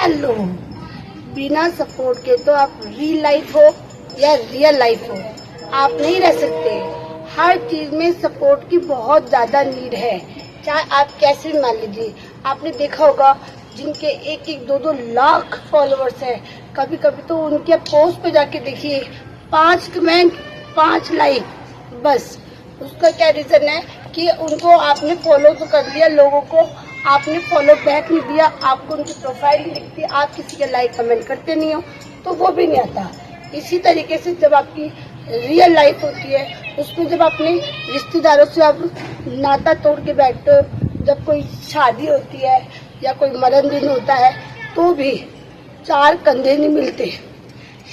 Hello, बिना support के तो आप रियल लाइफ हो या रियल लाइफ हो, आप नहीं रह सकते। हर चीज में सपोर्ट की बहुत ज्यादा नीड है, चाहे आप कैसे भी मान लीजिए। आपने देखा होगा जिनके 1-1, 2-2 लाख फॉलोअर्स है, कभी कभी तो उनके पोस्ट पे जाके देखिए 5 कमेंट 5 लाइक, बस। उसका क्या रीजन है कि उनको आपने फॉलो तो कर लिया, लोगों को आपने फॉलो बैक नहीं दिया, आपको उनकी प्रोफाइल नहीं दिखती, आप किसी के लाइक कमेंट करते नहीं हो तो वो भी नहीं आता। इसी तरीके से जब आपकी रियल लाइफ होती है, उसमें जब अपने रिश्तेदारों से आप नाता तोड़ के बैठते हो, जब कोई शादी होती है या कोई मरण दिन होता है तो भी 4 कंधे नहीं मिलते,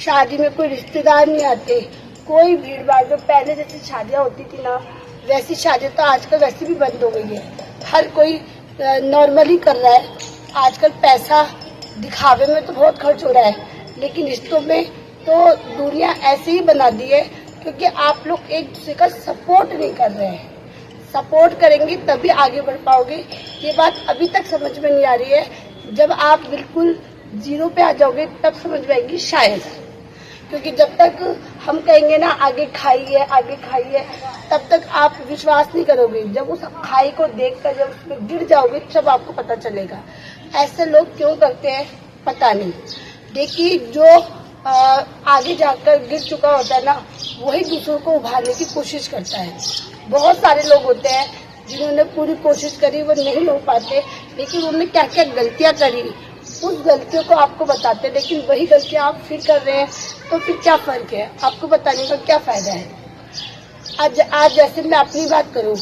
शादी में कोई रिश्तेदार नहीं आते, कोई भीड़ भाड़। जो पहले जैसी शादियाँ होती थी ना, वैसी शादी तो आजकल वैसे भी बंद हो गई है। हर कोई नॉर्मली कर रहा है। आजकल पैसा दिखावे में तो बहुत खर्च हो रहा है, लेकिन रिश्तों में तो दुनिया ऐसे ही बना दी है क्योंकि आप लोग एक दूसरे का सपोर्ट नहीं कर रहे हैं। सपोर्ट करेंगे तभी आगे बढ़ पाओगे। ये बात अभी तक समझ में नहीं आ रही है, जब आप बिल्कुल जीरो पे आ जाओगे तब समझ में आएगी शायद। क्योंकि जब तक हम कहेंगे ना आगे खाइए तब तक आप विश्वास नहीं करोगे। जब उस खाई को देखकर जब उसमें गिर जाओगे तब आपको पता चलेगा। ऐसे लोग क्यों करते हैं पता नहीं। देखिए, जो आगे जाकर गिर चुका होता है ना, वही दूसरों को उभारने की कोशिश करता है। बहुत सारे लोग होते हैं जिन्होंने पूरी कोशिश करी, वो नहीं हो पाते, लेकिन उन्होंने क्या क्या गलतियां करी उस गलतियों को आपको बताते हैं, लेकिन वही गलतियां आप फिर कर रहे हैं तो फिर क्या फर्क है, आपको बताने का क्या फायदा है। आज जैसे मैं अपनी बात करूं,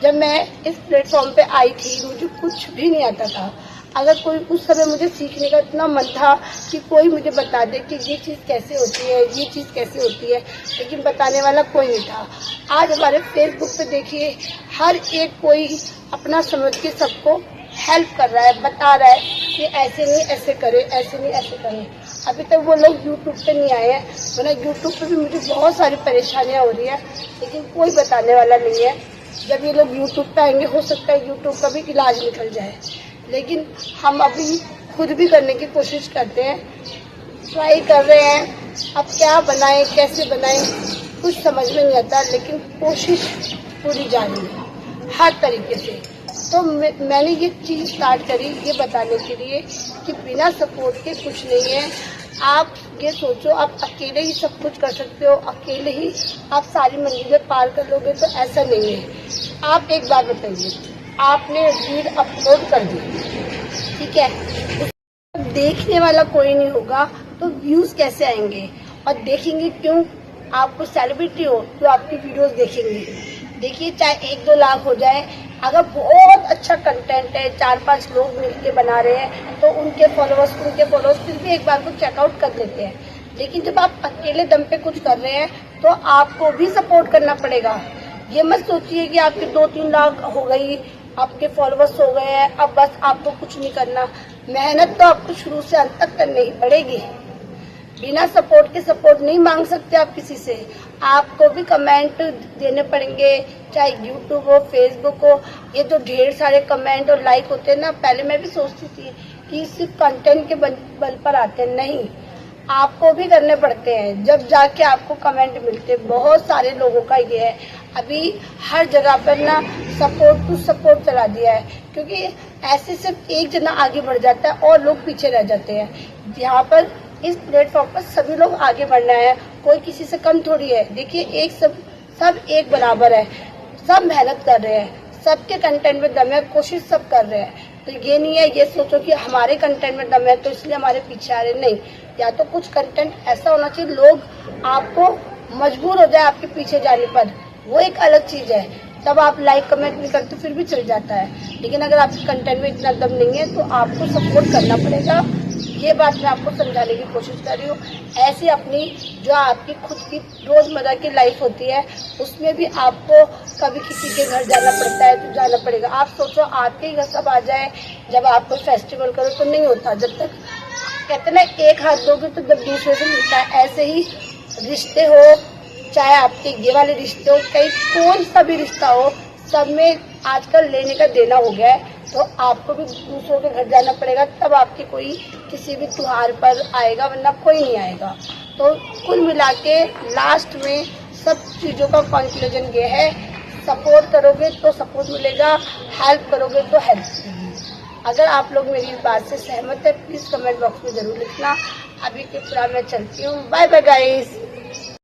जब मैं इस प्लेटफॉर्म पे आई थी मुझे कुछ भी नहीं आता था। अगर कोई उस समय मुझे सीखने का इतना मन था कि कोई मुझे बता दे कि ये चीज़ कैसे होती है, ये चीज़ कैसे होती है, लेकिन बताने वाला कोई नहीं था। आज हमारे फेसबुक पे देखिए हर एक कोई अपना समझ के सबको हेल्प कर रहा है, बता रहा है कि ऐसे नहीं ऐसे करें, ऐसे नहीं ऐसे करें। अभी तक वो लोग यूट्यूब पे नहीं आए हैं, वरना यूट्यूब पे भी मुझे बहुत सारी परेशानियां हो रही है, लेकिन कोई बताने वाला नहीं है। जब ये लोग यूट्यूब पे आएंगे हो सकता है यूट्यूब का भी इलाज निकल जाए, लेकिन हम अभी खुद भी करने की कोशिश करते हैं, ट्राई कर रहे हैं। अब क्या बनाएं कैसे बनाएं कुछ समझ में नहीं आता, लेकिन कोशिश पूरी जारी है हर तरीके से। तो मैंने ये चीज़ स्टार्ट करी ये बताने के लिए कि बिना सपोर्ट के कुछ नहीं है। आप ये सोचो आप अकेले ही सब कुछ कर सकते हो, अकेले ही आप सारी मंजिलें पार कर लोगे, तो ऐसा नहीं है। आप एक बात बताइए, आपने रील अपलोड कर दी, ठीक है, देखने वाला कोई नहीं होगा तो व्यूज कैसे आएंगे? और देखेंगे क्यों? आपको सेलिब्रिटी हो तो आपकी वीडियोस देखेंगे। देखिए, चाहे 1-2 लाख हो जाए, अगर बहुत अच्छा कंटेंट है, 4-5 लोग मिलके बना रहे हैं तो उनके फॉलोअर्स फिर भी एक बार को चेकआउट कर लेते हैं। लेकिन जब आप अकेले दम पे कुछ कर रहे हैं तो आपको भी सपोर्ट करना पड़ेगा। ये मत सोचिए कि आपके 2-3 लाख हो गई, आपके फॉलोअर्स हो गए हैं, अब बस आपको कुछ नहीं करना। मेहनत तो आपको शुरू से अंत तक करनी ही पड़ेगी। बिना सपोर्ट के सपोर्ट नहीं मांग सकते आप किसी से। आपको भी कमेंट देने पड़ेंगे, चाहे यूट्यूब हो फेसबुक हो। ये जो ढेर सारे कमेंट और लाइक होते हैं ना, पहले मैं भी सोचती थी कि सिर्फ कंटेंट के बल पर आते हैं, नहीं, आपको भी करने पड़ते हैं, जब जाके आपको कमेंट मिलते हैं। बहुत सारे लोगों का ये है, अभी हर जगह पर ना सपोर्ट टू सपोर्ट चला दिया है, क्योंकि ऐसे सिर्फ एक जना आगे बढ़ जाता है और लोग पीछे रह जाते हैं। यहाँ पर इस प्लेटफॉर्म पर सभी लोग आगे बढ़ना है, कोई किसी से कम थोड़ी है। देखिए, सब एक बराबर है, सब मेहनत कर रहे हैं, सबके कंटेंट में दम है, कोशिश सब कर रहे हैं। तो ये नहीं है ये सोचो कि हमारे कंटेंट में दम है तो इसलिए हमारे पीछे आ रहे, नहीं। या तो कुछ कंटेंट ऐसा होना चाहिए लोग आपको मजबूर हो जाए आपके पीछे जाने पर, वो एक अलग चीज है, तब आप लाइक कमेंट नहीं करते फिर भी चल जाता है। लेकिन अगर आपके कंटेंट में इतना दम नहीं है तो आपको सपोर्ट करना पड़ेगा। ये बात मैं आपको समझाने की कोशिश कर रही हूँ। ऐसी अपनी जो आपकी खुद की रोजमर्रा की लाइफ होती है उसमें भी आपको कभी किसी के घर जाना पड़ता है तो जाना पड़ेगा। आप सोचो आपके ही घर सब आ जाए जब आप कोई फेस्टिवल करो तो नहीं होता। जब तक कहते ना एक हाथ दोगे तो जब दूसरे से मिलता है, ऐसे ही रिश्ते हो, चाहे आपके ये वाले रिश्ते हो, कहीं कौन सा भी रिश्ता हो, सब में आजकल लेने का देना हो गया है। तो आपको भी दूसरों के घर जाना पड़ेगा, तब आपके कोई किसी भी त्योहार पर आएगा, वरना कोई नहीं आएगा। तो कुल मिला के लास्ट में सब चीज़ों का कंक्लूजन ये है, सपोर्ट करोगे तो सपोर्ट मिलेगा, हेल्प करोगे तो हेल्प मिलेगी। अगर आप लोग मेरी इस बात से सहमत है, प्लीज़ कमेंट बॉक्स में ज़रूर लिखना। अभी के पूरा मैं चलती हूँ। Bye bye guys.